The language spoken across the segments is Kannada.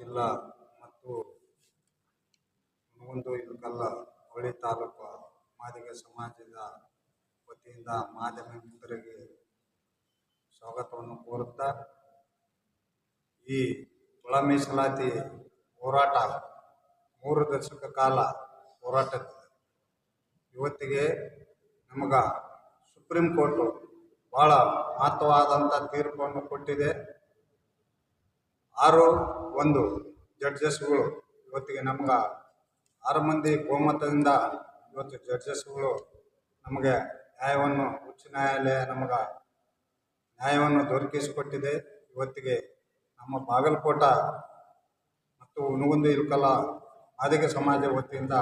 ಜಿಲ್ಲಾ ಮತ್ತು ಹುನಗುಂದ ಇಳಕಲ್ಲ ಅವಳಿ ತಾಲೂಕು ಮಾದಿಗ ಸಮಾಜದ ವತಿಯಿಂದ ಮಾಧ್ಯಮ ಮಿತ್ರರಿಗೆ ಸ್ವಾಗತವನ್ನು ಕೋರುತ್ತಾ, ಈ ಒಳ ಮೀಸಲಾತಿ ಹೋರಾಟ 3 ದಶಕ ಕಾಲ ಹೋರಾಟ ಇವತ್ತಿಗೆ ನಮಗ ಸುಪ್ರೀಂ ಕೋರ್ಟು ಭಾಳ ಮಹತ್ವವಾದಂಥ ತೀರ್ಪನ್ನು ಕೊಟ್ಟಿದೆ. 6-1 ಜಡ್ಜಸ್ಗಳು ಇವತ್ತಿಗೆ ನಮ್ಗೆ 6 ಮಂದಿ ಬಹುಮತದಿಂದ ಇವತ್ತು ಜಡ್ಜಸ್ಗಳು ನಮಗೆ ನ್ಯಾಯವನ್ನು, ಉಚ್ಚ ನ್ಯಾಯಾಲಯ ನಮಗೆ ನ್ಯಾಯವನ್ನು ದೊರಕಿಸಿಕೊಟ್ಟಿದೆ. ಇವತ್ತಿಗೆ ನಮ್ಮ ಬಾಗಲಕೋಟ ಮತ್ತು ಹುನಗುಂದ ಇಳಕಲ್ಲ ಮಾದಿಗ ಸಮಾಜ ವತಿಯಿಂದ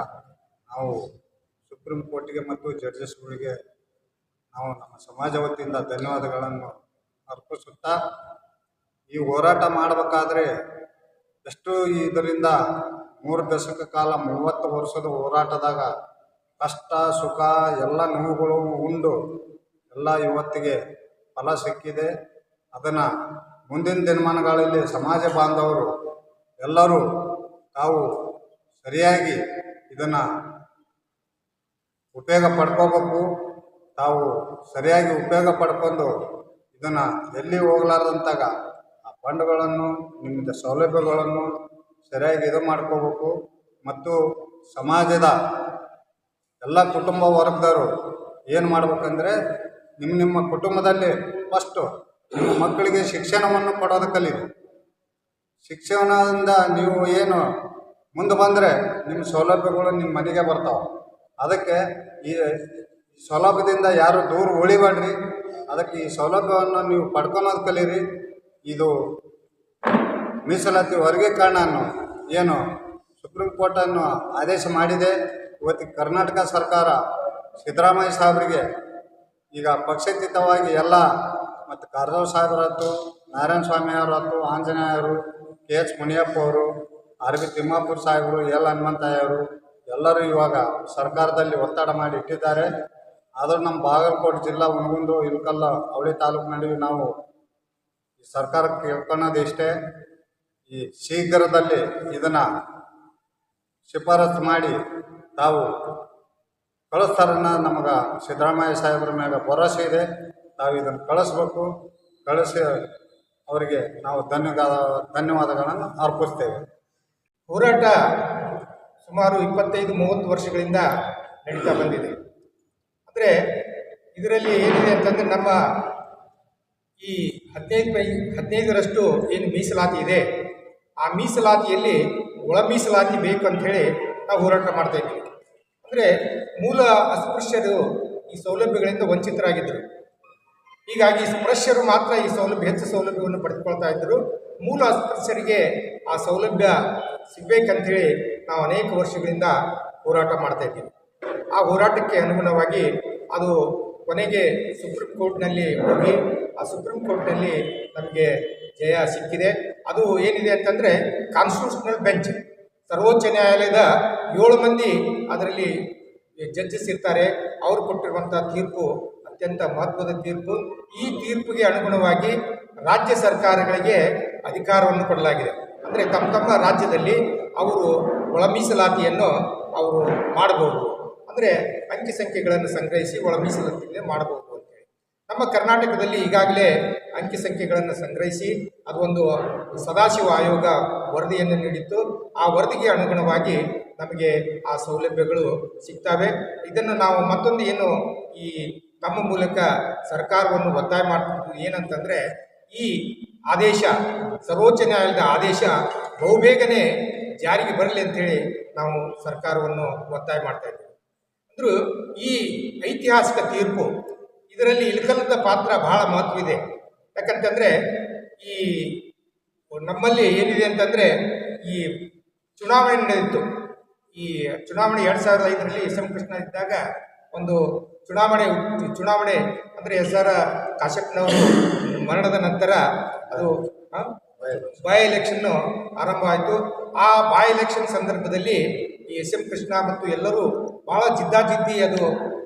ನಾವು ಸುಪ್ರೀಂ ಕೋರ್ಟಿಗೆ ಮತ್ತು ಜಡ್ಜಸ್ಗಳಿಗೆ ನಾವು ನಮ್ಮ ಸಮಾಜ ವತಿಯಿಂದ ಧನ್ಯವಾದಗಳನ್ನು ಅರ್ಪಿಸುತ್ತಾ, ಈ ಹೋರಾಟ ಮಾಡಬೇಕಾದ್ರೆ ಎಷ್ಟು ಇದರಿಂದ 3 ದಶಕ ಕಾಲ 30 ವರ್ಷದ ಹೋರಾಟದಾಗ ಕಷ್ಟ ಸುಖ ಎಲ್ಲ ನೋವುಗಳು ಉಂಡು ಎಲ್ಲ ಇವತ್ತಿಗೆ ಫಲ ಸಿಕ್ಕಿದೆ. ಅದನ್ನು ಮುಂದಿನ ದಿನಮಾನಗಳಲ್ಲಿ ಸಮಾಜ ಬಾಂಧವರು ಎಲ್ಲರೂ ತಾವು ಸರಿಯಾಗಿ ಇದನ್ನು ಉಪಯೋಗ ಪಡ್ಕೋಬೇಕು. ತಾವು ಸರಿಯಾಗಿ ಉಪಯೋಗ ಪಡ್ಕೊಂಡು ಇದನ್ನು ಎಲ್ಲಿ ಹೋಗಲಾರ್ದಂತಾಗ ಆ ಫಂಡ್ಗಳನ್ನು, ನಿಮ್ಮದು ಸೌಲಭ್ಯಗಳನ್ನು ಸರಿಯಾಗಿ ಇದು ಮಾಡ್ಕೋಬೇಕು. ಮತ್ತು ಸಮಾಜದ ಎಲ್ಲ ಕುಟುಂಬ ವರ್ಗದವರು ಏನು ಮಾಡ್ಬೇಕಂದ್ರೆ, ನಿಮ್ಮ ಕುಟುಂಬದಲ್ಲಿ ಫಸ್ಟು ನಿಮ್ಮ ಮಕ್ಕಳಿಗೆ ಶಿಕ್ಷಣವನ್ನು ಕೊಡೋದು ಕಲೀರಿ. ಶಿಕ್ಷಣದಿಂದ ನೀವು ಏನು ಮುಂದೆ ಬಂದರೆ ನಿಮ್ಮ ಸೌಲಭ್ಯಗಳು ನಿಮ್ಮ ಮನೆಗೆ ಬರ್ತಾವೆ. ಅದಕ್ಕೆ ಈ ಸೌಲಭ್ಯದಿಂದ ಯಾರು ದೂರ ಉಳಿಬೇಡ್ರಿ. ಅದಕ್ಕೆ ಈ ಸೌಲಭ್ಯವನ್ನು ನೀವು ಪಡ್ಕೊಳೋದು ಕಲೀರಿ. ಇದು ಮೀಸಲಾತಿ ವರ್ಗೀಕರಣವನ್ನು ಏನು ಸುಪ್ರೀಂ ಕೋರ್ಟನ್ನು ಆದೇಶ ಮಾಡಿದೆ. ಇವತ್ತಿಗೆ ಕರ್ನಾಟಕ ಸರ್ಕಾರ ಸಿದ್ದರಾಮಯ್ಯ ಸಾಹೇಬರಿಗೆ ಈಗ ಪಕ್ಷಾತೀತವಾಗಿ ಎಲ್ಲ, ಮತ್ತು ಕಾರಜೋಳ ಸಾಹೇಬರಾಯ್ತು, ನಾರಾಯಣ ಸ್ವಾಮಿ ಅವರಾಯ್ತು, ಆಂಜನೇಯರು, KH ಮುನಿಯಪ್ಪ ಅವರು, RB ತಿಮ್ಮಾಪುರ ಸಾಹೇಬರು, L ಹನುಮಂತಯ್ಯ ಅವರು ಎಲ್ಲರೂ ಇವಾಗ ಸರ್ಕಾರದಲ್ಲಿ ಒತ್ತಡ ಮಾಡಿ ಇಟ್ಟಿದ್ದಾರೆ. ಆದರೂ ನಮ್ಮ ಬಾಗಲಕೋಟೆ ಜಿಲ್ಲಾ ಹುನಗುಂದ ಇಳಕಲ್ಲ ಅವಳಿ ತಾಲೂಕಿನಲ್ಲಿ ನಾವು ಈ ಸರ್ಕಾರಕ್ಕೆ ಕೇಳ್ಕೊಳ್ಳೋದು ಇಷ್ಟೇ, ಈ ಶೀಘ್ರದಲ್ಲಿ ಇದನ್ನು ಶಿಫಾರಸು ಮಾಡಿ ತಾವು ಕಳಿಸ್ತಾರನ್ನ ನಮಗೆ ಸಿದ್ದರಾಮಯ್ಯ ಸಾಹೇಬ್ರ ಮ್ಯಾಗ ಭರವಸೆ ಇದೆ. ತಾವು ಇದನ್ನು ಕಳಿಸ್ಬೇಕು. ಕಳಿಸಿ ಅವರಿಗೆ ನಾವು ಧನ್ಯವಾದಗಳನ್ನು ಅರ್ಪಿಸ್ತೇವೆ. ಹೋರಾಟ ಸುಮಾರು 25-30 ವರ್ಷಗಳಿಂದ ನಡೀತಾ ಬಂದಿದೆ. ಅಂದರೆ ಇದರಲ್ಲಿ ಏನಿದೆ ಅಂತಂದರೆ, ನಮ್ಮ ಈ 15% ಏನು ಮೀಸಲಾತಿ ಇದೆ, ಆ ಮೀಸಲಾತಿಯಲ್ಲಿ ಒಳ ಮೀಸಲಾತಿ ಬೇಕು ಅಂಥೇಳಿ ನಾವು ಹೋರಾಟ ಮಾಡ್ತಾ ಇದ್ದೀವಿ. ಅಂದರೆ ಮೂಲ ಅಸ್ಪೃಶ್ಯರು ಈ ಸೌಲಭ್ಯಗಳಿಂದ ವಂಚಿತರಾಗಿದ್ದರು. ಹೀಗಾಗಿ ಸ್ಪೃಶ್ಯರು ಮಾತ್ರ ಈ ಹೆಚ್ಚು ಸೌಲಭ್ಯವನ್ನು ಪಡೆದುಕೊಳ್ತಾ ಇದ್ದರು. ಮೂಲ ಅಸ್ಪೃಶ್ಯರಿಗೆ ಆ ಸೌಲಭ್ಯ ಸಿಗಬೇಕಂಥೇಳಿ ನಾವು ಅನೇಕ ವರ್ಷಗಳಿಂದ ಹೋರಾಟ ಮಾಡ್ತಾ ಇದ್ದೀವಿ. ಆ ಹೋರಾಟಕ್ಕೆ ಅನುಗುಣವಾಗಿ ಅದು ಕೊನೆಗೆ ಸುಪ್ರೀಂ ಕೋರ್ಟ್ನಲ್ಲಿ ಹೋಗಿ, ಆ ಸುಪ್ರೀಂ ಕೋರ್ಟ್ನಲ್ಲಿ ನಮಗೆ ಜಯ ಸಿಕ್ಕಿದೆ. ಅದು ಏನಿದೆ ಅಂತಂದರೆ, ಕಾನ್ಸ್ಟಿಟ್ಯೂಷನಲ್ ಬೆಂಚ್, ಸರ್ವೋಚ್ಚ ನ್ಯಾಯಾಲಯದ 7 ಮಂದಿ ಅದರಲ್ಲಿ ಜಡ್ಜಸ್ ಇರ್ತಾರೆ. ಅವರು ಕೊಟ್ಟಿರುವಂಥ ತೀರ್ಪು ಅತ್ಯಂತ ಮಹತ್ವದ ತೀರ್ಪು. ಈ ತೀರ್ಪಿಗೆ ಅನುಗುಣವಾಗಿ ರಾಜ್ಯ ಸರ್ಕಾರಗಳಿಗೆ ಅಧಿಕಾರವನ್ನು ಕೊಡಲಾಗಿದೆ. ಅಂದರೆ ತಮ್ಮ ರಾಜ್ಯದಲ್ಲಿ ಅವರು ಒಳ ಮೀಸಲಾತಿಯನ್ನು ಅವರು ಮಾಡಬಹುದು. ಅಂದರೆ ಅಂಕಿ ಸಂಖ್ಯೆಗಳನ್ನು ಸಂಗ್ರಹಿಸಿ ಒಳ ಮೀಸಲಾತಿಯನ್ನು ಮಾಡಬಹುದು ಅಂತೇಳಿ ನಮ್ಮ ಕರ್ನಾಟಕದಲ್ಲಿ ಈಗಾಗಲೇ ಅಂಕಿ ಸಂಖ್ಯೆಗಳನ್ನು ಸಂಗ್ರಹಿಸಿ ಅದೊಂದು ಸದಾಶಿವ ಆಯೋಗ ವರದಿಯನ್ನು ನೀಡಿತ್ತು. ಆ ವರದಿಗೆ ಅನುಗುಣವಾಗಿ ನಮಗೆ ಆ ಸೌಲಭ್ಯಗಳು ಸಿಗ್ತವೆ. ಇದನ್ನು ನಾವು ಮತ್ತೊಂದು ಏನು ಈ ತಮ್ಮ ಮೂಲಕ ಸರ್ಕಾರವನ್ನು ಒತ್ತಾಯ ಮಾಡ್ತಿದ್ದು ಏನಂತಂದರೆ, ಈ ಆದೇಶ, ಸರ್ವೋಚ್ಚ ನ್ಯಾಯಾಲಯದ ಆದೇಶ ಬಹುಬೇಗನೆ ಜಾರಿಗೆ ಬರಲಿ ಅಂಥೇಳಿ ನಾವು ಸರ್ಕಾರವನ್ನು ಒತ್ತಾಯ ಮಾಡ್ತಾ ಇದ್ದೀವಿ. ಅಂದರೂ ಈ ಐತಿಹಾಸಿಕ ತೀರ್ಪು, ಇದರಲ್ಲಿ ಇಳಕಲ್ಲದ ಪಾತ್ರ ಬಹಳ ಮಹತ್ವವಿದೆ. ಯಾಕಂತಂದರೆ, ಈ ನಮ್ಮಲ್ಲಿ ಏನಿದೆ ಅಂತಂದರೆ, ಈ ಚುನಾವಣೆ ನಡೆದಿತ್ತು. ಈ ಚುನಾವಣೆ 2005ರಲ್ಲಿ SM ಕೃಷ್ಣ ಇದ್ದಾಗ ಒಂದು ಚುನಾವಣೆ ಅಂದರೆ SR ಕಾಶ್ಯಪ್ನವರು ಮರಣದ ನಂತರ ಅದು ಬೈ ಎಲೆಕ್ಷನ್ನು ಆರಂಭ ಆಯಿತು. ಆ ಬೈ ಎಲೆಕ್ಷನ್ ಸಂದರ್ಭದಲ್ಲಿ ಈ SM ಕೃಷ್ಣ ಮತ್ತು ಎಲ್ಲರೂ ಭಾಳ ಜಿದ್ದಾಜಿದ್ದಿ ಅದು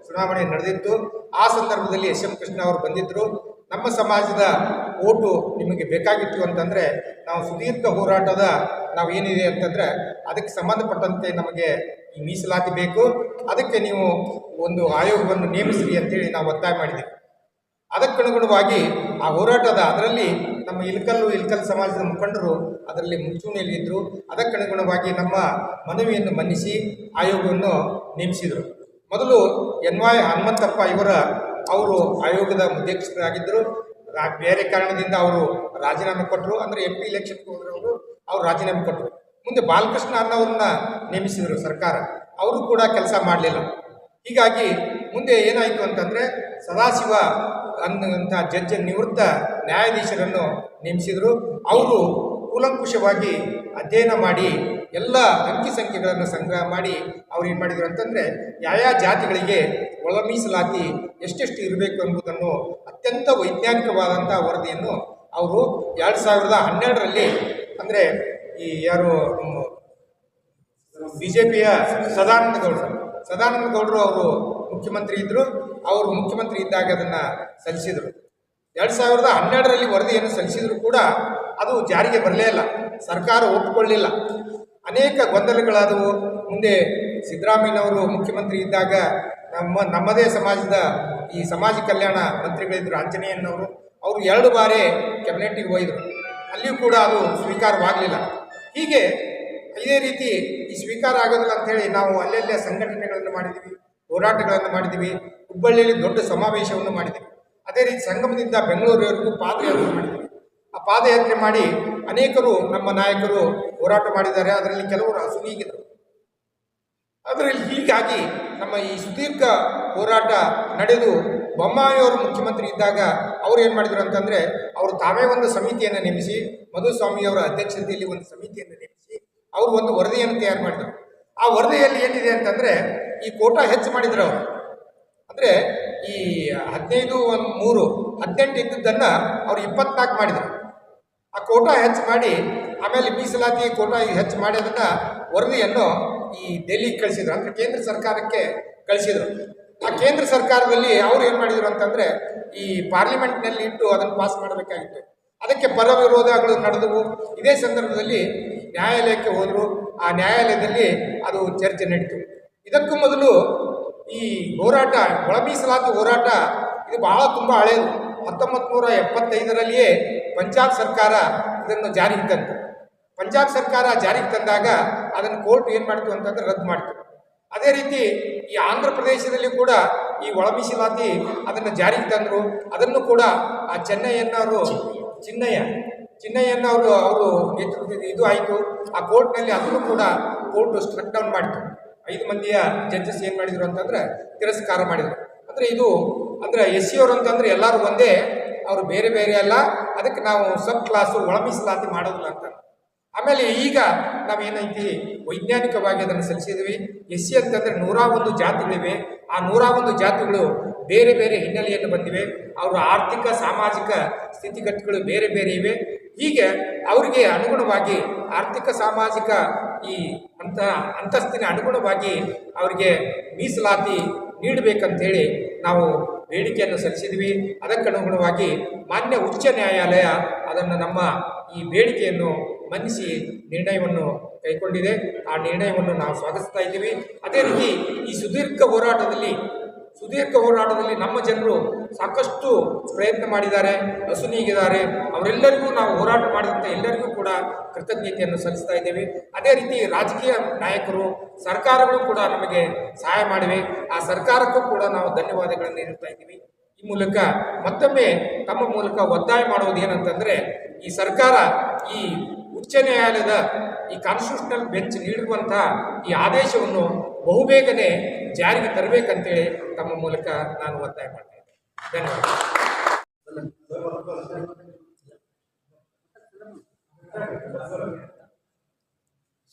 ಚುನಾವಣೆ ನಡೆದಿತ್ತು. ಆ ಸಂದರ್ಭದಲ್ಲಿ SM ಕೃಷ್ಣ ಅವರು ಬಂದಿದ್ದರು. ನಮ್ಮ ಸಮಾಜದ ಓಟು ನಿಮಗೆ ಬೇಕಾಗಿತ್ತು ಅಂತಂದರೆ ನಾವು ಸುದೀರ್ಘ ಹೋರಾಟದ ನಾವು ಏನಿದೆ ಅಂತಂದರೆ ಅದಕ್ಕೆ ಸಂಬಂಧಪಟ್ಟಂತೆ ನಮಗೆ ಈ ಮೀಸಲಾತಿ ಬೇಕು, ಅದಕ್ಕೆ ನೀವು ಒಂದು ಆಯೋಗವನ್ನು ನೇಮಿಸಿರಿ ಅಂತೇಳಿ ನಾವು ಒತ್ತಾಯ ಮಾಡಿದ್ದೀವಿ. ಅದಕ್ಕನುಗುಣವಾಗಿ ಆ ಹೋರಾಟದ ಅದರಲ್ಲಿ ನಮ್ಮ ಇಲ್ಕಲ್ ಸಮಾಜದ ಮುಖಂಡರು ಅದರಲ್ಲಿ ಮುಂಚೂಣಿಯಲ್ಲಿದ್ದರು. ಅದಕ್ಕನುಗುಣವಾಗಿ ನಮ್ಮ ಮನವಿಯನ್ನು ಮನ್ನಿಸಿ ಆಯೋಗವನ್ನು ನೇಮಿಸಿದರು. ಮೊದಲು NY ಹನುಮಂತಪ್ಪ ಅವರು ಆಯೋಗದ ಅಧ್ಯಕ್ಷರಾಗಿದ್ದರು. ಬೇರೆ ಕಾರಣದಿಂದ ಅವರು ರಾಜೀನಾಮೆ ಕೊಟ್ಟರು. ಅಂದರೆ MP ಇಲೆಕ್ಷನ್ಗೆ ಹೋದರವರು ಅವರು ರಾಜೀನಾಮೆ ಕೊಟ್ಟರು. ಮುಂದೆ ಬಾಲಕೃಷ್ಣ ಅನ್ನೋರನ್ನ ನೇಮಿಸಿದರು ಸರ್ಕಾರ, ಅವರು ಕೂಡ ಕೆಲಸ ಮಾಡಲಿಲ್ಲ. ಹೀಗಾಗಿ ಮುಂದೆ ಏನಾಯಿತು ಅಂತಂದರೆ ಸದಾಶಿವ ಅನ್ನುವಂಥ ನಿವೃತ್ತ ನ್ಯಾಯಾಧೀಶರನ್ನು ನೇಮಿಸಿದರು. ಅವರು ಕೂಲಂಕುಷವಾಗಿ ಅಧ್ಯಯನ ಮಾಡಿ ಎಲ್ಲ ಅಂಕಿ ಸಂಖ್ಯೆಗಳನ್ನು ಸಂಗ್ರಹ ಮಾಡಿ ಅವ್ರು ಏನು ಮಾಡಿದರು ಅಂತಂದರೆ ಯಾವ ಜಾತಿಗಳಿಗೆ ಒಳ ಮೀಸಲಾತಿ ಎಷ್ಟೆಷ್ಟು ಇರಬೇಕು ಎಂಬುದನ್ನು ಅತ್ಯಂತ ವೈಜ್ಞಾನಿಕವಾದಂಥ ವರದಿಯನ್ನು ಅವರು 2012ರಲ್ಲಿ, ಅಂದರೆ ಈ ಯಾರು BJPಯ ಸದಾನಂದ ಗೌಡರು ಅವರು ಮುಖ್ಯಮಂತ್ರಿ ಇದ್ದರು. ಅವರು ಮುಖ್ಯಮಂತ್ರಿ ಇದ್ದಾಗ ಅದನ್ನು ಸಲ್ಲಿಸಿದರು. 2012ರಲ್ಲಿ ವರದಿಯನ್ನು ಸಲ್ಲಿಸಿದರೂ ಕೂಡ ಅದು ಜಾರಿಗೆ ಬರಲೇ ಇಲ್ಲ, ಸರ್ಕಾರ ಒಪ್ಪಿಕೊಳ್ಳಲಿಲ್ಲ. ಅನೇಕ ಗೊಂದಲಗಳಾದವು. ಮುಂದೆ ಸಿದ್ದರಾಮಯ್ಯನವರು ಮುಖ್ಯಮಂತ್ರಿ ಇದ್ದಾಗ ನಮ್ಮದೇ ಸಮಾಜದ ಈ ಸಮಾಜ ಕಲ್ಯಾಣ ಮಂತ್ರಿಗಳಿದ್ದರು ಆಂಜನೇಯನವರು, ಅವರು 2 ಬಾರಿ ಕ್ಯಾಬಿನೆಟ್ಟಿಗೆ ಹೋಯಿದರು. ಅಲ್ಲಿಯೂ ಕೂಡ ಅದು ಸ್ವೀಕಾರವಾಗಲಿಲ್ಲ. ಹೀಗೆ ಇದೇ ರೀತಿ ಈ ಸ್ವೀಕಾರ ಆಗೋದಿಲ್ಲ ಅಂಥೇಳಿ ನಾವು ಅಲ್ಲೆಲ್ಲೇ ಸಂಘಟನೆಗಳನ್ನು ಮಾಡಿದ್ದೀವಿ, ಹೋರಾಟಗಳನ್ನು ಮಾಡಿದ್ದೀವಿ. ಹುಬ್ಬಳ್ಳಿಯಲ್ಲಿ ದೊಡ್ಡ ಸಮಾವೇಶವನ್ನು ಮಾಡಿದ್ದೀವಿ. ಅದೇ ರೀತಿ ಸಂಗಮದಿಂದ ಬೆಂಗಳೂರಿವರೆಗೂ ಪಾದಯಾತ್ರೆ ಮಾಡಿದ್ದೀವಿ. ಆ ಪಾದಯಾತ್ರೆ ಮಾಡಿ ಅನೇಕರು ನಮ್ಮ ನಾಯಕರು ಹೋರಾಟ ಮಾಡಿದ್ದಾರೆ. ಅದರಲ್ಲಿ ಕೆಲವರು ಅಸುನೀಗಿದರು. ಅದರಲ್ಲಿ ಹೀಗಾಗಿ ನಮ್ಮ ಈ ಸುದೀರ್ಘ ಹೋರಾಟ ನಡೆದು ಬೊಮ್ಮಾಯಿಯವರು ಮುಖ್ಯಮಂತ್ರಿ ಇದ್ದಾಗ ಅವರು ಏನು ಮಾಡಿದರು ಅಂತಂದರೆ ಅವರು ತಾವೇ ಒಂದು ಸಮಿತಿಯನ್ನು ನೇಮಿಸಿ, ಮಧುಸ್ವಾಮಿಯವರ ಅಧ್ಯಕ್ಷತೆಯಲ್ಲಿ ಒಂದು ಸಮಿತಿಯನ್ನು ನೇಮಿಸಿ ಅವರು ಒಂದು ವರದಿಯನ್ನು ತಯಾರು ಮಾಡಿದರು. ಆ ವರದಿಯಲ್ಲಿ ಏನಿದೆ ಅಂತಂದರೆ ಈ ಕೋಟಾ ಹೆಚ್ಚು ಮಾಡಿದ್ರು ಅವರು. ಅಂದರೆ ಈ 15/3 ಇದ್ದದ್ದನ್ನು ಅವರು 24 ಮಾಡಿದರು. ಆ ಕೋಟಾ ಹೆಚ್ಚು ಮಾಡಿ ಆಮೇಲೆ ಮೀಸಲಾತಿ ಕೋಟಾ ಹೆಚ್ಚು ಮಾಡಿ ಅದನ್ನು ವರದಿಯನ್ನು ಈ ದೆಹಲಿಗೆ ಕಳಿಸಿದ್ರು, ಅಂದರೆ ಕೇಂದ್ರ ಸರ್ಕಾರಕ್ಕೆ ಕಳಿಸಿದರು. ಆ ಕೇಂದ್ರ ಸರ್ಕಾರದಲ್ಲಿ ಅವರು ಏನು ಮಾಡಿದರು ಅಂತಂದರೆ ಈ ಪಾರ್ಲಿಮೆಂಟ್ನಲ್ಲಿ ಇಟ್ಟು ಅದನ್ನು ಪಾಸ್ ಮಾಡಬೇಕಾಗಿತ್ತು. ಅದಕ್ಕೆ ಪರ ವಿರೋಧಗಳು ನಡೆದವು. ಇದೇ ಸಂದರ್ಭದಲ್ಲಿ ನ್ಯಾಯಾಲಯಕ್ಕೆ ಹೋದರು. ಆ ನ್ಯಾಯಾಲಯದಲ್ಲಿ ಅದು ಚರ್ಚೆ ನಡೀತು. ಇದಕ್ಕೂ ಮೊದಲು ಈ ಹೋರಾಟ, ಒಳ ಮೀಸಲಾತಿ ಹೋರಾಟ ಇದು ಬಹಳ ತುಂಬ ಹಳೆಯದು. 1975ರಲ್ಲಿಯೇ ಪಂಜಾಬ್ ಸರ್ಕಾರ ಇದನ್ನು ಜಾರಿಗೆ ತಂತು. ಪಂಜಾಬ್ ಸರ್ಕಾರ ಜಾರಿಗೆ ತಂದಾಗ ಅದನ್ನು ಕೋರ್ಟ್ ಏನು ಮಾಡಿತು ಅಂತಂದರೆ ರದ್ದು ಮಾಡಿತು. ಅದೇ ರೀತಿ ಈ ಆಂಧ್ರ ಪ್ರದೇಶದಲ್ಲಿ ಕೂಡ ಈ ಒಳ ಮೀಸಲಾತಿ ಅದನ್ನು ಜಾರಿಗೆ ತಂದರು. ಅದನ್ನು ಕೂಡ ಆ ಚಿನ್ನಯ್ಯನವರು ಅವರು ಇದು ಆಯಿತು. ಆ ಕೋರ್ಟ್ನಲ್ಲಿ ಅದನ್ನು ಕೂಡ ಕೋರ್ಟ್ ಸ್ಟ್ರಕ್ ಡೌನ್ ಮಾಡಿತು. 5 ಮಂದಿಯ ಜಡ್ಜಸ್ ಏನು ಮಾಡಿದರು ಅಂತಂದರೆ ತಿರಸ್ಕಾರ ಮಾಡಿದರು. ಅಂದರೆ ಇದು ಅಂದರೆ SC ಅವರು ಅಂತಂದರೆ ಎಲ್ಲರೂ ಒಂದೇ, ಅವರು ಬೇರೆ ಬೇರೆ ಅಲ್ಲ. ಅದಕ್ಕೆ ನಾವು ಸಬ್ ಕ್ಲಾಸು ಒಳ ಮೀಸಲಾತಿ ಮಾಡೋದಿಲ್ಲ ಅಂತ. ಆಮೇಲೆ ಈಗ ನಾವೇನೈತಿ ವೈಜ್ಞಾನಿಕವಾಗಿ ಅದನ್ನು ಸಲ್ಲಿಸಿದ್ವಿ. SC ಅಂತಂದರೆ 101 ಜಾತಿಗಳಿವೆ. ಆ 101 ಜಾತಿಗಳು ಬೇರೆ ಬೇರೆ ಹಿನ್ನೆಲೆಯನ್ನು ಬಂದಿವೆ. ಅವರ ಆರ್ಥಿಕ ಸಾಮಾಜಿಕ ಸ್ಥಿತಿಗತಿಗಳು ಬೇರೆ ಬೇರೆ ಇವೆ. ಹೀಗೆ ಅವರಿಗೆ ಅನುಗುಣವಾಗಿ ಆರ್ಥಿಕ ಸಾಮಾಜಿಕ ಈ ಅಂತಸ್ತಿನ ಅನುಗುಣವಾಗಿ ಅವರಿಗೆ ಮೀಸಲಾತಿ ನೀಡಬೇಕಂತೇಳಿ ನಾವು ಬೇಡಿಕೆಯನ್ನು ಸಲ್ಲಿಸಿದ್ವಿ. ಅದಕ್ಕನುಗುಣವಾಗಿ ಮಾನ್ಯ ಉಚ್ಚ ನ್ಯಾಯಾಲಯ ಅದನ್ನು ನಮ್ಮ ಈ ಬೇಡಿಕೆಯನ್ನು ಮನ್ನಿಸಿ ನಿರ್ಣಯವನ್ನು ಕೈಗೊಂಡಿದೆ. ಆ ನಿರ್ಣಯವನ್ನು ನಾವು ಸ್ವಾಗತಿಸ್ತಾ ಇದ್ದೀವಿ. ಅದೇ ರೀತಿ ಈ ಸುದೀರ್ಘ ಹೋರಾಟದಲ್ಲಿ ನಮ್ಮ ಜನರು ಸಾಕಷ್ಟು ಪ್ರಯತ್ನ ಮಾಡಿದ್ದಾರೆ, ಅಸುನೀಗಿದ್ದಾರೆ. ಅವರೆಲ್ಲರಿಗೂ ನಾವು ಹೋರಾಟ ಮಾಡಿದಂಥ ಎಲ್ಲರಿಗೂ ಕೂಡ ಕೃತಜ್ಞತೆಯನ್ನು ಸಲ್ಲಿಸ್ತಾ ಇದ್ದೇವೆ. ಅದೇ ರೀತಿ ರಾಜಕೀಯ ನಾಯಕರು, ಸರ್ಕಾರಗಳು ಕೂಡ ನಮಗೆ ಸಹಾಯ ಮಾಡಿವೆ. ಆ ಸರ್ಕಾರಕ್ಕೂ ಕೂಡ ನಾವು ಧನ್ಯವಾದಗಳನ್ನು ನೀಡುತ್ತಾ ಇದ್ದೀವಿ. ಈ ಮೂಲಕ ಮತ್ತೊಮ್ಮೆ ತಮ್ಮ ಮೂಲಕ ಒತ್ತಾಯ ಮಾಡುವುದು ಏನಂತಂದರೆ ಈ ಸರ್ಕಾರ ಈ ಉಚ್ಚ ನ್ಯಾಯಾಲಯದ ಈ ಕಾನ್ಸ್ಟಿಟ್ಯೂಷನಲ್ ಬೆಂಚ್ ನೀಡಿರುವಂಥ ಈ ಆದೇಶವನ್ನು ಬಹುಬೇಗನೆ ಜಾರಿಗೆ ತರಬೇಕಂತೇಳಿ ತಮ್ಮ ಮೂಲಕ ನಾನು ಒತ್ತಾಯ ಮಾಡ್ತೇನೆ. ಧನ್ಯವಾದ.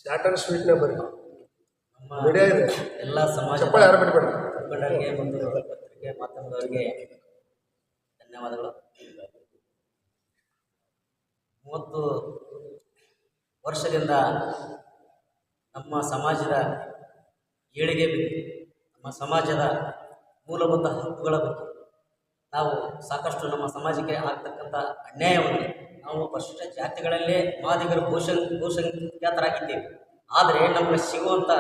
ಶಾರ್ಟ್ ಆ್ಯಂಡ್ ಸ್ವೀಟ್ನೇ ಬರೀ ನಮ್ಮ ಮೀಡಿಯಾ ಇದೆ. ಎಲ್ಲ ಸಮಾಜ ಚಪ್ಪಾಳೆ ಯಾರು ಬಿಡಬೇಡ. ಮುಖಂಡರಿಗೆ ಮತ್ತು ಪತ್ರಿಕೆ ಮಾಧ್ಯಮದವರಿಗೆ ಧನ್ಯವಾದಗಳು. 30 ವರ್ಷದಿಂದ ನಮ್ಮ ಸಮಾಜದ ಏಳಿಗೆ ಬಗ್ಗೆ, ನಮ್ಮ ಸಮಾಜದ ಮೂಲಭೂತ ಹಕ್ಕುಗಳ ಬಗ್ಗೆ ನಾವು ಸಾಕಷ್ಟು ನಮ್ಮ ಸಮಾಜಕ್ಕೆ ಆಗ್ತಕ್ಕಂಥ ಅನ್ಯಾಯವನ್ನು ನಾವು ಪರಿಶಿಷ್ಟ ಜಾತಿಗಳಲ್ಲೇ ಮಾದಿಗರು ಬಹುಸಂಖ್ಯಾತರಾಗಿದ್ದೇವೆ. ಆದರೆ ನಮಗೆ ಸಿಗುವಂಥ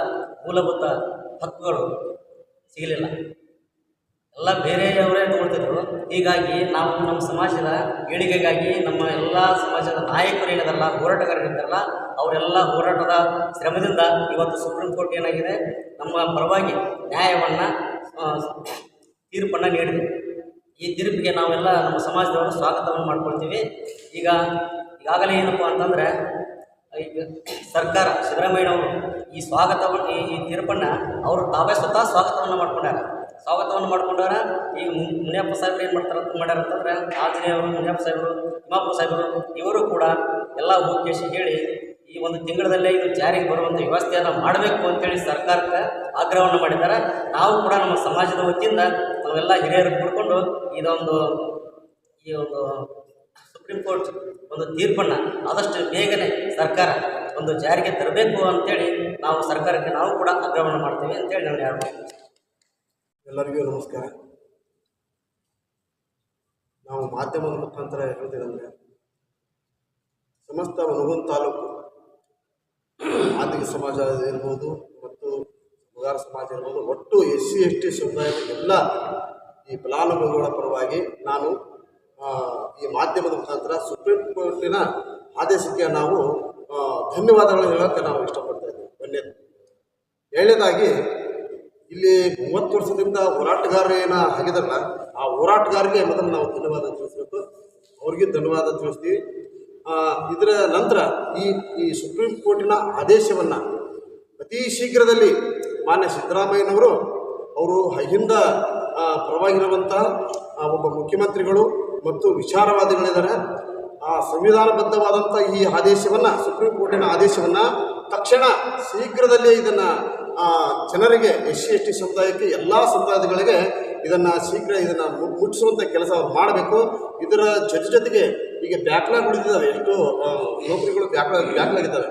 ಮೂಲಭೂತ ಹಕ್ಕುಗಳು ಸಿಗಲಿಲ್ಲ, ಎಲ್ಲ ಬೇರೆಯವರೇ ತಗೊಳ್ತಿದ್ರು. ಹೀಗಾಗಿ ನಾವು ನಮ್ಮ ಸಮಾಜದ ಏಳಿಗೆಗಾಗಿ ನಮ್ಮ ಎಲ್ಲ ಸಮಾಜದ ನಾಯಕರು ಏನಿದಾರಲ್ಲ, ಹೋರಾಟಗಾರರಿದ್ದಾರಲ್ಲ, ಅವರೆಲ್ಲ ಹೋರಾಟದ ಶ್ರಮದಿಂದ ಇವತ್ತು ಸುಪ್ರೀಂ ಕೋರ್ಟ್ ಏನಾಗಿದೆ, ನಮ್ಮ ಪರವಾಗಿ ನ್ಯಾಯವನ್ನು ತೀರ್ಪನ್ನು ನೀಡಿದೆ. ಈ ತೀರ್ಪಿಗೆ ನಾವೆಲ್ಲ ನಮ್ಮ ಸಮಾಜದವರು ಸ್ವಾಗತವನ್ನು ಮಾಡ್ಕೊಳ್ತೀವಿ. ಈಗಾಗಲೇ ಏನಪ್ಪ ಅಂತಂದರೆ, ಈಗ ಸರ್ಕಾರ ಸಿದ್ದರಾಮಯ್ಯನವರು ಈ ಸ್ವಾಗತವನ್ನು ಈ ತೀರ್ಪನ್ನು ಅವರು ತಾವೇ ಸ್ವತಃ ಸ್ವಾಗತವನ್ನು ಮಾಡ್ಕೊಂಡಾರ. ಈಗ ಮುನಿಯಪ್ಪ ಸಾಹೇಬ್ರು ಏನು ಮಾಡ್ಯಾರ ಅಂತಂದ್ರೆ, ಆಂಜನೇಯವರು, ಮುನಿಯಪ್ಪ ಸಾಹೇಬರು, ತಿಮ್ಮಾಪುರ ಸಾಹೇಬರು ಇವರು ಕೂಡ ಎಲ್ಲ ಹೋಗಿ ಹೇಳಿ ಈ ಒಂದು ತಿಂಗಳಲ್ಲೇ ಇದು ಜಾರಿಗೆ ಬರುವಂಥ ವ್ಯವಸ್ಥೆಯನ್ನು ಮಾಡಬೇಕು ಅಂತೇಳಿ ಸರ್ಕಾರಕ್ಕೆ ಆಗ್ರಹವನ್ನು ಮಾಡಿದ್ದಾರೆ. ನಾವು ಕೂಡ ನಮ್ಮ ಸಮಾಜದ ವತಿಯಿಂದ ನಾವೆಲ್ಲ ಹಿರಿಯರು ಕೂಡಿಕೊಂಡು ಈ ಒಂದು ಸುಪ್ರೀಂ ಕೋರ್ಟ್ ಒಂದು ತೀರ್ಪನ್ನು ಆದಷ್ಟು ಬೇಗನೆ ಸರ್ಕಾರ ಒಂದು ಜಾರಿಗೆ ತರಬೇಕು ಅಂತೇಳಿ ನಾವು ಸರ್ಕಾರಕ್ಕೆ ನಾವು ಕೂಡ ಆಗ್ರಹವನ್ನು ಮಾಡ್ತೇವೆ ಅಂತೇಳಿ ನಾನು ಹೇಳ್ಬೋದು. ಎಲ್ಲರಿಗೂ ನಮಸ್ಕಾರ. ನಾವು ಮಾಧ್ಯಮದ ಮುಖಾಂತರ ಹೇಳೋದೇನೆಂದರೆ, ಸಮಸ್ತ ಮನಗುಂದ ತಾಲೂಕು ಮಾದಿಗ ಸಮಾಜ ಇರ್ಬೋದು ಮತ್ತು ಮುಗಾರ ಸಮಾಜ ಇರ್ಬೋದು, ಒಟ್ಟು SC/ST ಸಮುದಾಯದ ಎಲ್ಲ ಈ ಫಲಾನುಭವಿಗಳ ಪರವಾಗಿ ನಾನು ಈ ಮಾಧ್ಯಮದ ಮುಖಾಂತರ ಸುಪ್ರೀಂ ಕೋರ್ಟಿನ ಆದೇಶಕ್ಕೆ ನಾವು ಧನ್ಯವಾದಗಳನ್ನು ಹೇಳೋಕ್ಕೆ ನಾವು ಇಷ್ಟಪಡ್ತಾ ಇದ್ದೀವಿ. ಎರಡನೇದಾಗಿ, ಇಲ್ಲಿ 30 ವರ್ಷದಿಂದ ಹೋರಾಟಗಾರರು ಆಗಿದಾರಲ್ಲ, ಆ ಹೋರಾಟಗಾರರಿಗೆ ಮೊದಲು ನಾವು ಧನ್ಯವಾದ ತಿಳಿಸ್ಬೇಕು, ಅವ್ರಿಗೆ ಧನ್ಯವಾದ ತಿಳಿಸ್ತೀವಿ. ಇದರ ನಂತರ ಈ ಸುಪ್ರೀಂ ಕೋರ್ಟಿನ ಆದೇಶವನ್ನು ಅತಿ ಶೀಘ್ರದಲ್ಲಿ ಮಾನ್ಯ ಸಿದ್ದರಾಮಯ್ಯನವರು ಅವರು ಹಿಂದ ಪರವಾಗಿರುವಂಥ ಒಬ್ಬ ಮುಖ್ಯಮಂತ್ರಿಗಳು ಮತ್ತು ವಿಚಾರವಾದಿಗಳಿದ್ದಾರೆ. ಆ ಸಂವಿಧಾನಬದ್ಧವಾದಂಥ ಈ ಆದೇಶವನ್ನು, ಸುಪ್ರೀಂ ಕೋರ್ಟಿನ ಆದೇಶವನ್ನು ತಕ್ಷಣ ಶೀಘ್ರದಲ್ಲೇ ಇದನ್ನು ಜನರಿಗೆ SC/ST ಸಮುದಾಯಕ್ಕೆ ಎಲ್ಲ ಸಮುದಾಯಗಳಿಗೆ ಇದನ್ನು ಮುಟ್ಟಿಸುವಂಥ ಕೆಲಸ ಅವ್ರು ಮಾಡಬೇಕು. ಇದರ ಜೊತೆಗೆ ಈಗ ಬ್ಯಾಕ್ಲಾಗ್ ಉಳಿದಿದ್ದಾವೆ, ಎಷ್ಟೋ ನೌಕರಿಗಳು ಬ್ಯಾಕ್ಲಾಗ್ ಇದ್ದಾವೆ.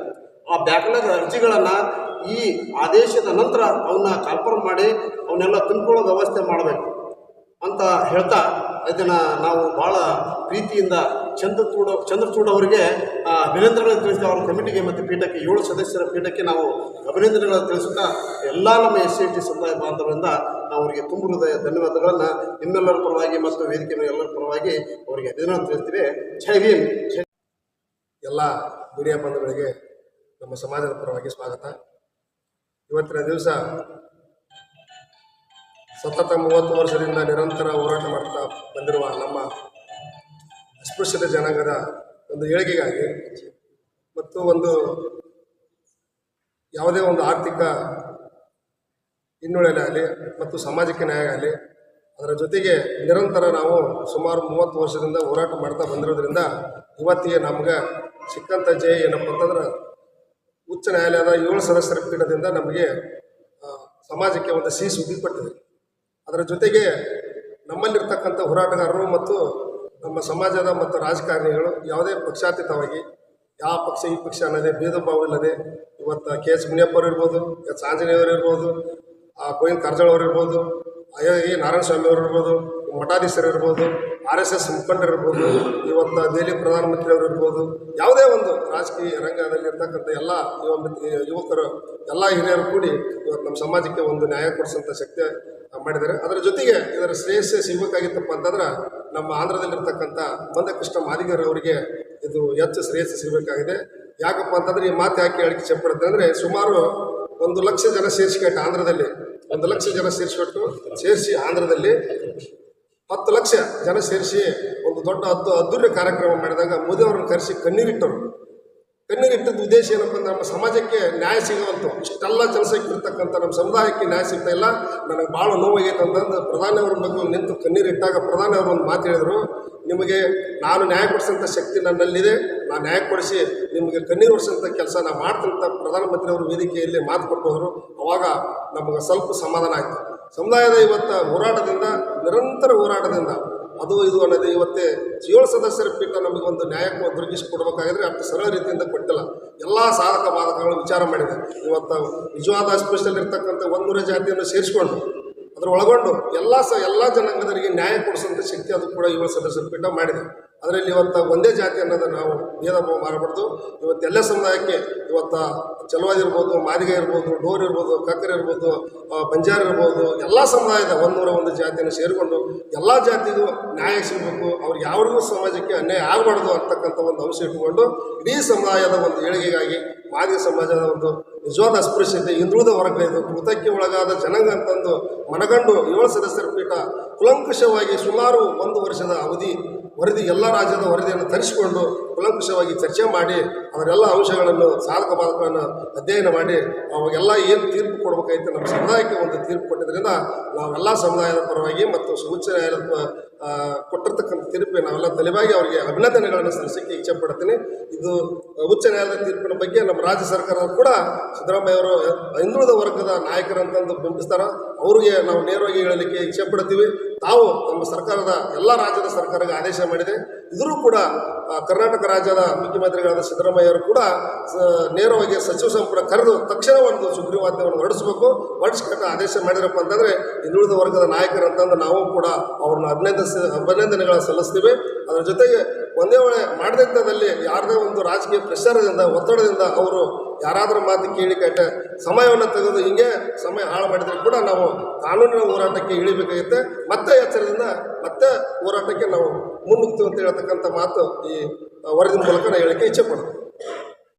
ಆ ಬ್ಯಾಕ್ಲಾಗ್ ಅರ್ಜಿಗಳನ್ನು ಈ ಆದೇಶದ ನಂತರ ಅವನ್ನ ಕನ್ಫರ್ಮ್ ಮಾಡಿ ಅವನ್ನೆಲ್ಲ ತುಂಬಿಕೊಳ್ಳೋ ವ್ಯವಸ್ಥೆ ಮಾಡಬೇಕು ಅಂತ ಹೇಳ್ತಾ, ಇದನ್ನು ನಾವು ಭಾಳ ಪ್ರೀತಿಯಿಂದ ಚಂದ್ರಚೂಡ್ ಅವರಿಗೆ ಅಭಿನಂದನೆಗಳನ್ನು ತಿಳಿಸ್ತಾ, ಅವ್ರ ಕಮಿಟಿಗೆ ಮತ್ತು ಪೀಠಕ್ಕೆ 7 ಸದಸ್ಯರ ಪೀಠಕ್ಕೆ ನಾವು ಅಭಿನಂದನೆಗಳನ್ನು ತಿಳಿಸುತ್ತಾ, ಎಲ್ಲ ನಮ್ಮ SC/ST ಸಮುದಾಯ ಬಾಂಧವರಿಂದ ನಾವು ಅವರಿಗೆ ತುಂಬ ಹೃದಯ ಧನ್ಯವಾದಗಳನ್ನು ನಿಮ್ಮೆಲ್ಲರ ಪರವಾಗಿ ಮತ್ತು ವೇದಿಕೆ ಎಲ್ಲರ ಪರವಾಗಿ ಅವರಿಗೆ ಅಭಿನಂದನೆ ತಿಳಿಸ್ತೀವಿ. ಜೈ ಭೀಮ್. ಎಲ್ಲ ಮೀಡಿಯಾ ಬಂಧುಗಳಿಗೆ ನಮ್ಮ ಸಮಾಜದ ಪರವಾಗಿ ಸ್ವಾಗತ. ಇವತ್ತಿನ ದಿವಸ ಸತತ 30 ವರ್ಷದಿಂದ ನಿರಂತರ ಹೋರಾಟ ಮಾಡ್ತಾ ಬಂದಿರುವ ನಮ್ಮ ಅಸ್ಪೃಶ್ಯತೆ ಜನಾಂಗದ ಒಂದು ಏಳಿಗೆಗಾಗಿ ಮತ್ತು ಯಾವುದೇ ಒಂದು ಆರ್ಥಿಕ ಹಿನ್ನೆಲೆ ಆಗಲಿ ಮತ್ತು ಸಾಮಾಜಿಕ ನ್ಯಾಯ ಆಗಲಿ, ಅದರ ಜೊತೆಗೆ ನಿರಂತರ ನಾವು ಸುಮಾರು 30 ವರ್ಷದಿಂದ ಹೋರಾಟ ಮಾಡ್ತಾ ಬಂದಿರೋದ್ರಿಂದ ಇವತ್ತಿಗೆ ನಮ್ಗೆ ಸಿಕ್ಕಂಥ ಜಯ ಏನಪ್ಪ ಅಂತಂದ್ರೆ, ಉಚ್ಚ ನ್ಯಾಯಾಲಯದ 7 ಸದಸ್ಯರ ಪೀಠದಿಂದ ನಮಗೆ ಸಮಾಜಕ್ಕೆ ಒಂದು ಸಿಹಿ ಸುದ್ದಿ ಕೊಟ್ಟಿದೆ. ಅದರ ಜೊತೆಗೆ ನಮ್ಮಲ್ಲಿರ್ತಕ್ಕಂಥ ಹೋರಾಟಗಾರರು ಮತ್ತು ನಮ್ಮ ಸಮಾಜದ ಮತ್ತು ರಾಜಕಾರಣಿಗಳು ಯಾವುದೇ ಪಕ್ಷಾತೀತವಾಗಿ ಯಾವ ಪಕ್ಷ ಈ ಪಕ್ಷ ಅನ್ನೋದೇ ಭೇದ ಭಾವ ಇಲ್ಲದೆ ಇವತ್ತು KS ಮುನಿಯಪ್ಪ ಅವರು ಇರ್ಬೋದು, S ಆಂಜನೇಯವರು ಇರ್ಬೋದು, ಗೋವಿಂದ ಕಾರಜೋಳ ಅವರು ಇರ್ಬೋದು, A ನಾರಾಯಣ ಸ್ವಾಮಿ ಅವರು ಇರ್ಬೋದು, ಮಠಾಧೀಶರು ಇರ್ಬೋದು, RSS ಮುಖಂಡರು ಇರ್ಬೋದು, ಇವತ್ತು ದೆಹಲಿ ಪ್ರಧಾನಮಂತ್ರಿ ಅವರು ಇರ್ಬೋದು, ಯಾವುದೇ ಒಂದು ರಾಜಕೀಯ ರಂಗದಲ್ಲಿ ಇರ್ತಕ್ಕಂಥ ಎಲ್ಲ ಯುವಕರು ಎಲ್ಲ ಹಿರಿಯರು ಕೂಡಿ ಇವತ್ತು ನಮ್ಮ ಸಮಾಜಕ್ಕೆ ಒಂದು ನ್ಯಾಯ ಕೊಡಿಸೋಂಥ ಶಕ್ತಿ ಮಾಡಿದ್ದಾರೆ. ಅದರ ಜೊತೆಗೆ ಇದರ ಶ್ರೇಯಸ್ಸೇ ಸಿಗಬೇಕಾಗಿತ್ತಪ್ಪ ಅಂತಂದ್ರೆ, ನಮ್ಮ ಆಂಧ್ರದಲ್ಲಿರ್ತಕ್ಕಂಥ ಮಂದಕೃಷ್ಣ ಮಾದಿಗರು ಅವರಿಗೆ ಇದು ಹೆಚ್ಚು ಶ್ರೇಯಸ್ಸು ಸಿಗಬೇಕಾಗಿದೆ. ಯಾಕಪ್ಪ ಅಂತಂದರೆ, ಈ ಮಾತು ಯಾಕೆ ಹೇಳಿಕೆ ಇಷ್ಟಪಡುತ್ತೆ ಅಂದರೆ, ಸುಮಾರು 1 ಲಕ್ಷ ಜನ ಸೇರಿಸಿಕೊಟ್ಟು ಆಂಧ್ರದಲ್ಲಿ 1 ಲಕ್ಷ ಜನ ಸೇರಿಸಿ ಆಂಧ್ರದಲ್ಲಿ 10 ಲಕ್ಷ ಜನ ಸೇರಿಸಿ ಒಂದು ದೊಡ್ಡ ಅದ್ದೂರಿ ಕಾರ್ಯಕ್ರಮ ಮಾಡಿದಾಗ ಮೋದಿ ಅವ್ರನ್ನ ಕರೆಸಿ ಕಣ್ಣೀರಿಟ್ಟದ ಉದ್ದೇಶ ಏನಪ್ಪ ಅಂದ್ರೆ, ನಮ್ಮ ಸಮಾಜಕ್ಕೆ ನ್ಯಾಯ ಸಿಗುವಂತು, ಇಷ್ಟೆಲ್ಲ ಜನಸಂಖ್ಯೆ ಇರ್ತಕ್ಕಂಥ ನಮ್ಮ ಸಮುದಾಯಕ್ಕೆ ನ್ಯಾಯ ಸಿಗ್ತಾ ಇಲ್ಲ, ನನಗೆ ಭಾಳ ನೋವಾಗೈತೆ ಅಂತಂದು ಪ್ರಧಾನಿ ಅವ್ರ ಬಗ್ಗೆ ನಿಂತು ಕಣ್ಣೀರಿಟ್ಟಾಗ ಪ್ರಧಾನಿ ಅವರು ಒಂದು ಮಾತು ಹೇಳಿದರು, ನಿಮಗೆ ನಾನು ನ್ಯಾಯ ಕೊಡಿಸೋಂಥ ಶಕ್ತಿ ನನ್ನಲ್ಲಿದೆ, ನಾನು ನ್ಯಾಯ ಕೊಡಿಸಿ ನಿಮಗೆ ಕಣ್ಣೀರು ಒರೆಸೋಂಥ ಕೆಲಸ ನಾನು ಮಾಡ್ತೀನಿ ಅಂತ ಪ್ರಧಾನಮಂತ್ರಿ ಅವರು ವೇದಿಕೆಯಲ್ಲಿ ಮಾತು ಕೊಟ್ಟೋದ್ರು. ಅವಾಗ ನಮಗೆ ಸ್ವಲ್ಪ ಸಮಾಧಾನ ಆಯಿತು. ಸಮುದಾಯದ ಇವತ್ತು ಹೋರಾಟದಿಂದ, ನಿರಂತರ ಹೋರಾಟದಿಂದ ಅದು ಇದು ಅನ್ನೋದು ಇವತ್ತೇ 7 ಸದಸ್ಯರ ಪೀಠ ನಮಗೊಂದು ನ್ಯಾಯಕ್ಕೆ ಒದಗಿಸಿಕೊಡ್ಬೇಕಾಗಿದ್ರೆ ಅಷ್ಟು ಸರಳ ರೀತಿಯಿಂದ ಕೊಟ್ಟಿಲ್ಲ. ಎಲ್ಲ ಸಾಧಕ ಬಾಧಕಗಳು ವಿಚಾರ ಮಾಡಿದೆ. ಇವತ್ತು ನಿಜವಾದ ಅಸ್ಪೃಶ್ಯದಲ್ಲಿರ್ತಕ್ಕಂಥ 100 ಜಾತಿಯನ್ನು ಸೇರಿಸ್ಕೊಂಡು ಅದರ ಒಳಗೊಂಡು ಎಲ್ಲ ಜನಾಂಗದವರಿಗೆ ನ್ಯಾಯ ಕೊಡಿಸುವಂಥ ಶಕ್ತಿ ಅದು ಕೂಡ 7 ಸದಸ್ಯರ ಪೀಠ ಮಾಡಿದೆ. ಅದರಲ್ಲಿ ಇವತ್ತು ಒಂದೇ ಜಾತಿ ಅನ್ನೋದು ನಾವು ಭೇದ ಭಾವ ಮಾಡಬಾರ್ದು. ಇವತ್ತು ಎಲ್ಲ ಸಮುದಾಯಕ್ಕೆ ಇವತ್ತು ಚಲವಾದಿ ಇರ್ಬೋದು, ಮಾದಿಗ ಇರ್ಬೋದು, ಡೋರ್ ಇರ್ಬೋದು, ಕಕ್ಕರ್ ಇರ್ಬೋದು, ಬಂಜಾರ ಇರ್ಬೋದು, ಎಲ್ಲ ಸಮುದಾಯದ 101 ಜಾತಿಯನ್ನು ಸೇರಿಕೊಂಡು ಎಲ್ಲ ಜಾತಿಗೂ ನ್ಯಾಯ ಸಿಗಬೇಕು, ಅವ್ರಿಗೆ ಯಾರಿಗೂ ಸಮಾಜಕ್ಕೆ ಅನ್ಯಾಯ ಆಗಬಾರ್ದು ಅಂತಕ್ಕಂಥ ಒಂದು ಅಂಶ ಇಟ್ಟುಕೊಂಡು ಇಡೀ ಸಮುದಾಯದ ಒಂದು ಏಳಿಗೆಗಾಗಿ ಮಾದಿಗ ಸಮಾಜದ ಒಂದು ನಿಜವಾದ ಅಸ್ಪೃಶ್ಯತೆ, ಹಿಂದುಳಿದ ವರ್ಗ, ಇದು ಕೃತಕ್ಕೆ ಒಳಗಾದ ಜನಾಂಗ ಅಂತಂದು ಮನಗಂಡು 7 ಸದಸ್ಯರ ಪೀಠ ಕುಲಂಕುಷವಾಗಿ ಸುಮಾರು 1 ವರ್ಷದ ಅವಧಿ ವರದಿ, ಎಲ್ಲ ರಾಜ್ಯದ ವರದಿಯನ್ನು ತರಿಸಿಕೊಂಡು ಕುಲಂಕುಷವಾಗಿ ಚರ್ಚೆ ಮಾಡಿ ಅವರೆಲ್ಲ ಅಂಶಗಳನ್ನು ಸಾಧಕ ಬಾಧಕಗಳನ್ನು ಅಧ್ಯಯನ ಮಾಡಿ ಅವಾಗೆಲ್ಲ ಏನು ತೀರ್ಪು ಕೊಡಬೇಕಾಯ್ತು ನಮ್ಮ ಸಮುದಾಯಕ್ಕೆ ಒಂದು ತೀರ್ಪು ಕೊಟ್ಟಿದ್ದರಿಂದ ನಾವೆಲ್ಲ ಸಮುದಾಯದ ಪರವಾಗಿ ಮತ್ತು ಉಚ್ಚ ನ್ಯಾಯಾಲಯದ ಕೊಟ್ಟಿರ್ತಕ್ಕಂಥ ತೀರ್ಪಿಗೆ ನಾವೆಲ್ಲ ತಲೆಬಾಗಿ ಅವರಿಗೆ ಅಭಿನಂದನೆಗಳನ್ನು ಸಲ್ಲಿಸಲಿಕ್ಕೆ ಇಚ್ಛೆ ಪಡ್ತೀನಿ. ಇದು ಉಚ್ಚ ನ್ಯಾಯಾಲಯದ ತೀರ್ಪಿನ ಬಗ್ಗೆ ನಮ್ಮ ರಾಜ್ಯ ಸರ್ಕಾರ ಕೂಡ ಸಿದ್ದರಾಮಯ್ಯವರು ಹಿಂದುಳಿದ ವರ್ಗದ ನಾಯಕರಂತಂದು ಬಿಂಬಿಸ್ತಾರೆ. ಅವರಿಗೆ ನಾವು ನೇರವಾಗಿ ಹೇಳಲಿಕ್ಕೆ ಇಚ್ಛೆ ಪಡ್ತೀವಿ. ತಾವು ನಮ್ಮ ಸರ್ಕಾರದ ಎಲ್ಲ ರಾಜ್ಯದ ಸರ್ಕಾರಕ್ಕೆ ಆದೇಶ ಮಾಡಿದೆ. ಇದರೂ ಕೂಡ ಕರ್ನಾಟಕ ರಾಜ್ಯದ ಮುಖ್ಯಮಂತ್ರಿಗಳಾದ ಸಿದ್ದರಾಮಯ್ಯವರು ಕೂಡ ನೇರವಾಗಿ ಸಚಿವ ಸಂಪುಟ ಕರೆದು ತಕ್ಷಣ ಒಂದು ಸುಗ್ರೀವಾಜ್ಞೆಯನ್ನು ಹೊರಡಿಸಬೇಕು, ಹೊರಡಿಸ್ಕೊಂಡು ಆದೇಶ ಮಾಡಿರಪ್ಪ ಅಂತಂದರೆ ಹಿಂದುಳಿದ ವರ್ಗದ ನಾಯಕರಂತಂದು ನಾವು ಕೂಡ ಅವ್ರನ್ನ ಅಭಿನಂದನೆಗಳನ್ನು ಸಲ್ಲಿಸ್ತೀವಿ. ಅದರ ಜೊತೆಗೆ ಒಂದೇ ವೇಳೆ ಮಾಡದಿದ್ದದಲ್ಲಿ ಯಾರದೇ ಒಂದು ರಾಜಕೀಯ ಪ್ರೆಷರ್ದಿಂದ, ಒತ್ತಡದಿಂದ ಅವರು ಯಾರಾದರೂ ಮಾತು ಕೇಳಿ ಕಟ್ಟ ಸಮಯವನ್ನು ತೆಗೆದು ಹಿಂಗೆ ಸಮಯ ಹಾಳು ಮಾಡಿದರೆ ಕೂಡ ನಾವು ಕಾನೂನಿನ ಹೋರಾಟಕ್ಕೆ ಇಳಿಬೇಕಾಗುತ್ತೆ. ಮತ್ತೆ ಎಚ್ಚರದಿಂದ ಮತ್ತೆ ಹೋರಾಟಕ್ಕೆ ನಾವು ಮುನ್ನುಗ್ತೀವಿ ಅಂತ ಹೇಳ್ತಕ್ಕಂಥ ಮಾತು ಈ ವರದಿ ಮೂಲಕ ನಾನು ಹೇಳಿಕೆ ಇಚ್ಛೆ ಪಡ್ತೀನಿ.